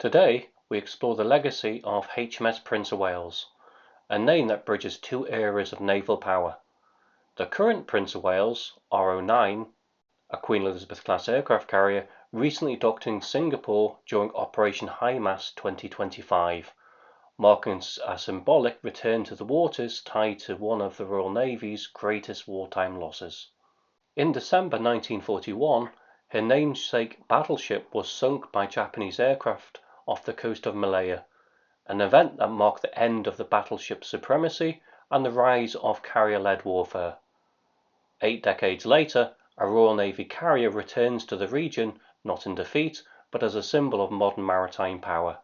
Today, we explore the legacy of HMS Prince of Wales, a name that bridges two eras of naval power. The current Prince of Wales, R09, a Queen Elizabeth-class aircraft carrier, recently docked in Singapore during Operation Highmast 2025, marking a symbolic return to the waters tied to one of the Royal Navy's greatest wartime losses. In December 1941, her namesake battleship was sunk by Japanese aircraft off the coast of Malaya, an event that marked the end of the battleship supremacy and the rise of carrier-led warfare. 8 decades later, a Royal Navy carrier returns to the region not in defeat, but as a symbol of modern maritime power.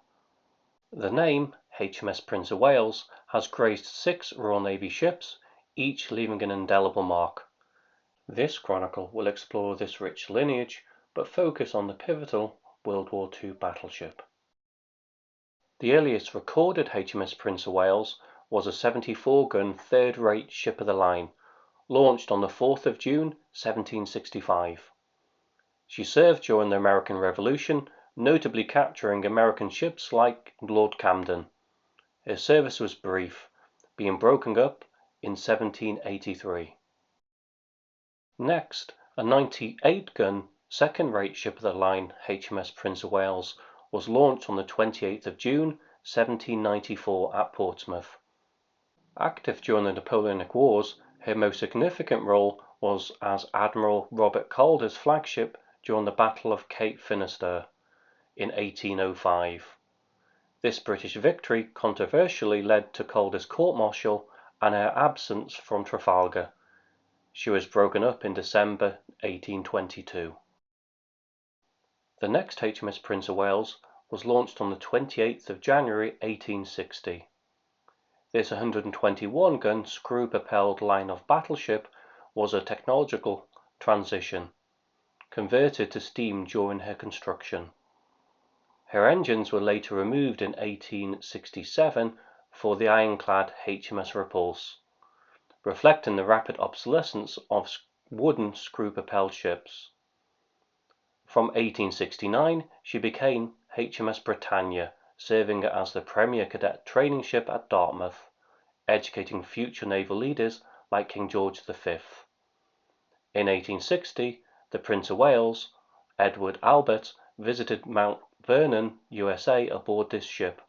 The name HMS Prince of Wales has graced 6 Royal Navy ships, each leaving an indelible mark. This chronicle will explore this rich lineage, but focus on the pivotal World War II battleship. The earliest recorded HMS Prince of Wales was a 74-gun third-rate ship of the line, launched on the 4th of June 1765. She served during the American Revolution, notably capturing American ships like Lord Camden. Her service was brief, being broken up in 1783. Next, a 98-gun second-rate ship of the line, HMS Prince of Wales, was launched on the 28th of June 1794 at Portsmouth. Active during the Napoleonic Wars, her most significant role was as Admiral Robert Calder's flagship during the Battle of Cape Finisterre in 1805. This British victory controversially led to Calder's court-martial and her absence from Trafalgar. She was broken up in December 1822. The next HMS Prince of Wales was launched on the 28th of January 1860. This 121-gun screw-propelled line of battleship was a technological transition, converted to steam during her construction. Her engines were later removed in 1867 for the ironclad HMS Repulse, reflecting the rapid obsolescence of wooden screw-propelled ships. From 1869, she became HMS Britannia, serving as the premier cadet training ship at Dartmouth, educating future naval leaders like King George V. In 1860, the Prince of Wales, Edward Albert, visited Mount Vernon, USA aboard this ship,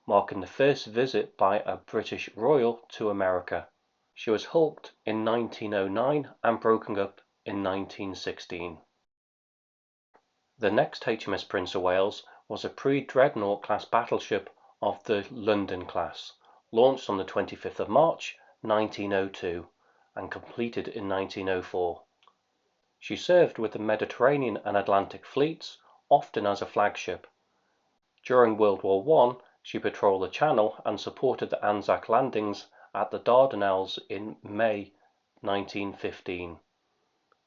marking the first visit by a British Royal to America. She was hulked in 1909 and broken up in 1916. The next HMS Prince of Wales was a Pre-Dreadnought class battleship of the London class, launched on the 25th of March 1902 and completed in 1904. She served with the Mediterranean and Atlantic fleets, often as a flagship. During World War I, she patrolled the Channel and supported the Anzac landings at the Dardanelles in May 1915.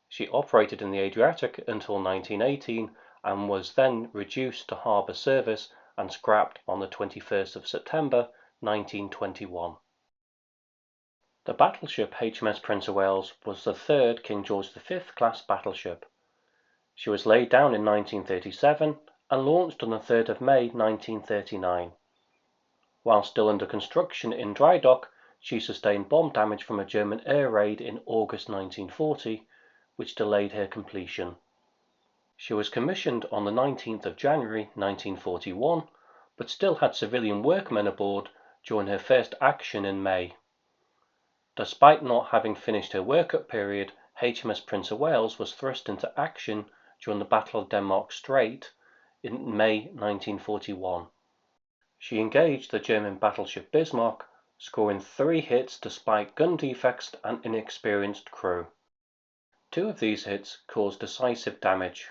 She operated in the Adriatic until 1918 and was then reduced to harbour service and scrapped on the 21st of September 1921. The battleship HMS Prince of Wales was the third King George V class battleship. She was laid down in 1937 and launched on the 3rd of May 1939. While still under construction in dry dock, she sustained bomb damage from a German air raid in August 1940, which delayed her completion. She was commissioned on the 19th of January 1941, but still had civilian workmen aboard during her first action in May. Despite not having finished her workup period, HMS Prince of Wales was thrust into action during the Battle of Denmark Strait in May 1941. She engaged the German battleship Bismarck, scoring 3 hits despite gun defects and inexperienced crew. 2 of these hits caused decisive damage.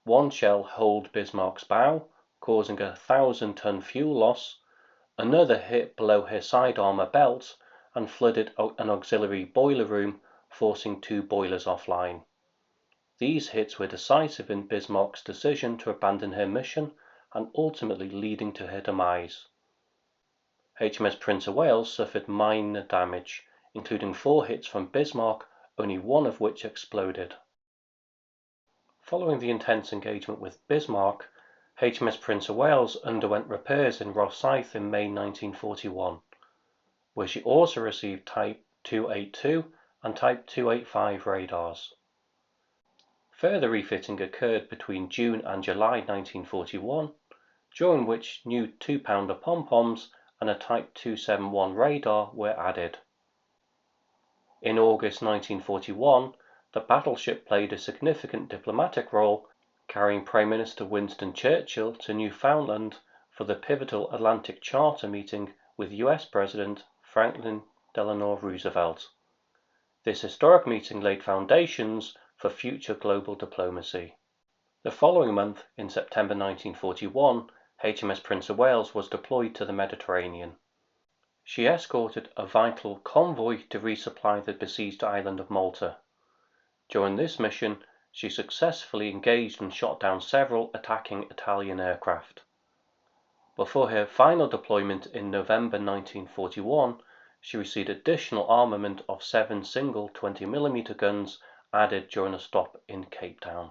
One shell holed Bismarck's bow, causing a 1,000-ton fuel loss. Another hit below her side armour belt and flooded an auxiliary boiler room, forcing 2 boilers offline. These hits were decisive in Bismarck's decision to abandon her mission and ultimately leading to her demise. HMS Prince of Wales suffered minor damage, including 4 hits from Bismarck, only 1 of which exploded. Following the intense engagement with Bismarck, HMS Prince of Wales underwent repairs in Rosyth in May 1941, where she also received Type 282 and Type 285 radars. Further refitting occurred between June and July 1941, during which new 2-pounder pom-poms and a Type 271 radar were added. In August 1941, the battleship played a significant diplomatic role, carrying Prime Minister Winston Churchill to Newfoundland for the pivotal Atlantic Charter meeting with US President Franklin Delano Roosevelt. This historic meeting laid foundations for future global diplomacy. The following month, in September 1941, HMS Prince of Wales was deployed to the Mediterranean. She escorted a vital convoy to resupply the besieged island of Malta. During this mission, she successfully engaged and shot down several attacking Italian aircraft. Before her final deployment in November 1941, she received additional armament of 7 single 20mm guns added during a stop in Cape Town.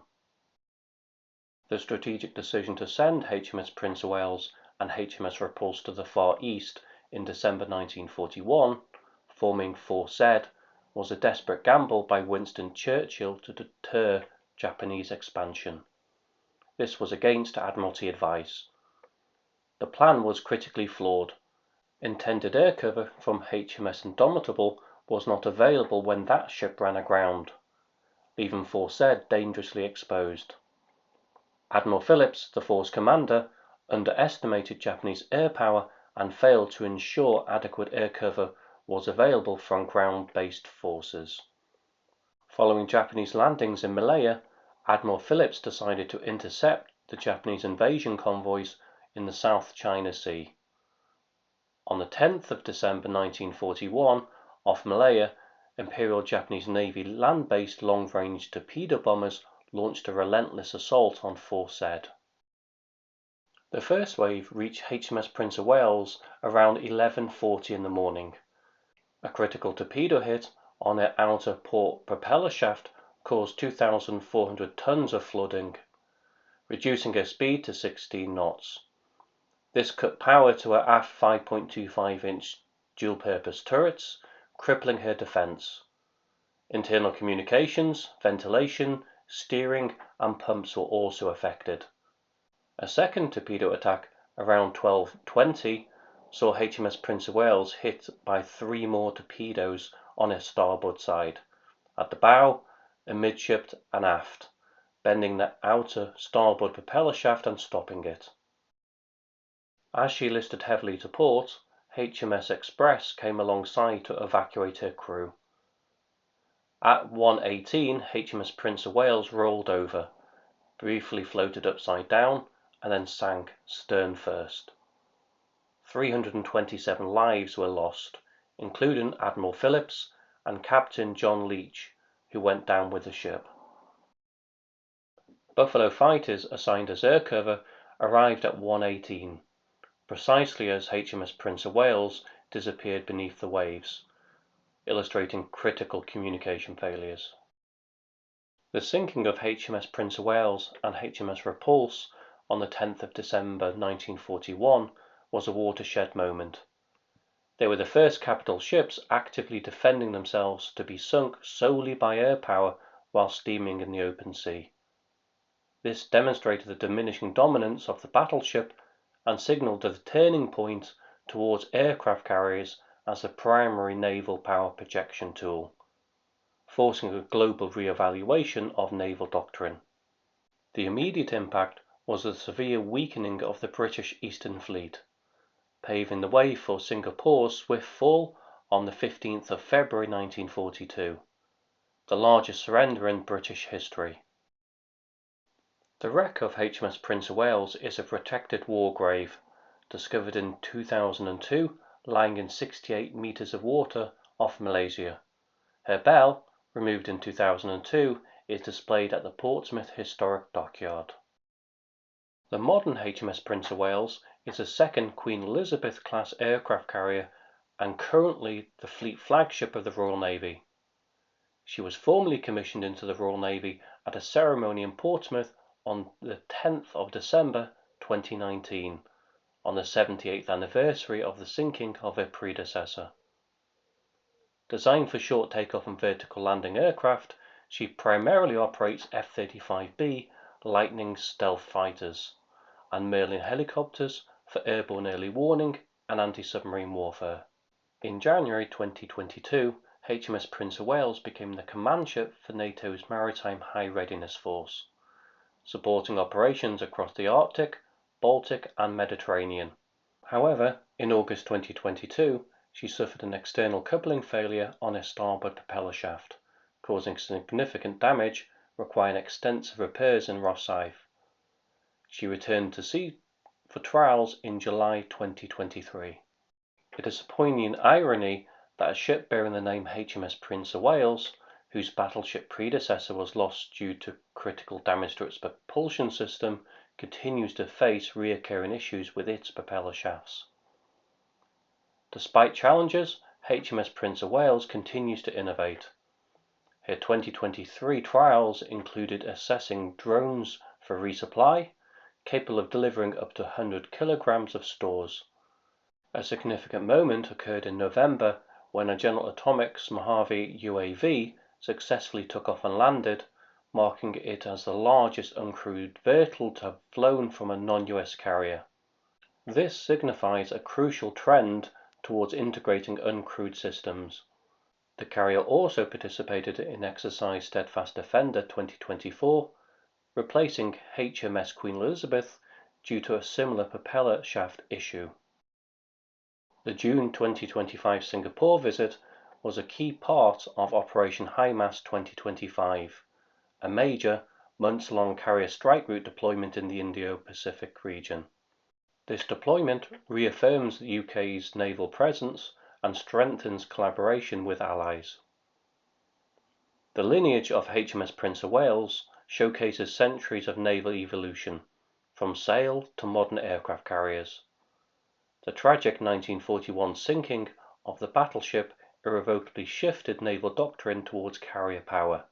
The strategic decision to send HMS Prince of Wales and HMS Repulse to the Far East in December 1941, forming Force Z, was a desperate gamble by Winston Churchill to deter Japanese expansion. This was against Admiralty advice. The plan was critically flawed. Intended air cover from HMS Indomitable was not available when that ship ran aground, leaving Force Z dangerously exposed. Admiral Phillips, the force commander, underestimated Japanese air power and failed to ensure adequate air cover was available from ground-based forces. Following Japanese landings in Malaya, Admiral Phillips decided to intercept the Japanese invasion convoys in the South China Sea. On the 10th of December 1941, off Malaya, Imperial Japanese Navy land-based long-range torpedo bombers launched a relentless assault on Force Z. The first wave reached HMS Prince of Wales around 11:40 in the morning. A critical torpedo hit on her outer port propeller shaft caused 2,400 tons of flooding, reducing her speed to 16 knots. This cut power to her aft 5.25-inch dual-purpose turrets, crippling her defense. Internal communications, ventilation, steering, and pumps were also affected. A second torpedo attack around 12:20 saw HMS Prince of Wales hit by 3 more torpedoes on her starboard side, at the bow, amidship, and aft, bending the outer starboard propeller shaft and stopping it. As she listed heavily to port, HMS Express came alongside to evacuate her crew. At 1:18, HMS Prince of Wales rolled over, briefly floated upside down, and then sank stern first. 327 lives were lost, including Admiral Phillips and Captain John Leach, who went down with the ship. Buffalo fighters assigned as air cover arrived at 1:18, precisely as HMS Prince of Wales disappeared beneath the waves, illustrating critical communication failures. The sinking of HMS Prince of Wales and HMS Repulse on the 10th of December 1941 was a watershed moment. They were the first capital ships actively defending themselves to be sunk solely by air power while steaming in the open sea. This demonstrated the diminishing dominance of the battleship and signaled the turning point towards aircraft carriers as the primary naval power projection tool, forcing a global re-evaluation of naval doctrine. The immediate impact was the severe weakening of the British Eastern Fleet, paving the way for Singapore's swift fall on the 15th of February 1942, the largest surrender in British history. The wreck of HMS Prince of Wales is a protected war grave, discovered in 2002, lying in 68 meters of water off Malaysia. Her bell, removed in 2002, is displayed at the Portsmouth Historic Dockyard. The modern HMS Prince of Wales is a second Queen Elizabeth-class aircraft carrier and currently the fleet flagship of the Royal Navy. She was formally commissioned into the Royal Navy at a ceremony in Portsmouth on the 10th of December 2019, on the 78th anniversary of the sinking of her predecessor. Designed for short takeoff and vertical landing aircraft, she primarily operates F-35B Lightning stealth fighters and Merlin helicopters for airborne early warning and anti-submarine warfare. In January 2022, HMS Prince of Wales became the command ship for NATO's Maritime High Readiness Force, supporting operations across the Arctic, Baltic and Mediterranean. However, in August 2022, she suffered an external coupling failure on her starboard propeller shaft, causing significant damage, requiring extensive repairs in Rosyth. She returned to sea for trials in July 2023. It is a poignant irony that a ship bearing the name HMS Prince of Wales, whose battleship predecessor was lost due to critical damage to its propulsion system, continues to face recurring issues with its propeller shafts. Despite challenges, HMS Prince of Wales continues to innovate. Her 2023 trials included assessing drones for resupply, capable of delivering up to 100 kilograms of stores. A significant moment occurred in November when a General Atomics Mojave UAV successfully took off and landed, marking it as the largest uncrewed vertical to have flown from a non-US carrier. This signifies a crucial trend towards integrating uncrewed systems. The carrier also participated in Exercise Steadfast Defender 2024, replacing HMS Queen Elizabeth due to a similar propeller shaft issue. The June 2025 Singapore visit was a key part of Operation Highmast 2025, a major, months-long carrier strike route deployment in the Indo-Pacific region. This deployment reaffirms the UK's naval presence and strengthens collaboration with allies. The lineage of HMS Prince of Wales showcases centuries of naval evolution, from sail to modern aircraft carriers. The tragic 1941 sinking of the Battleship irrevocably shifted naval doctrine towards carrier power.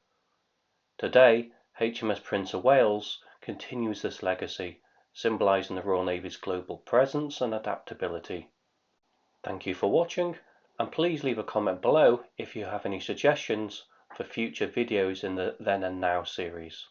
Today, HMS Prince of Wales continues this legacy, symbolising the Royal Navy's global presence and adaptability. Thank you for watching, and please leave a comment below if you have any suggestions for future videos in the Then and Now series.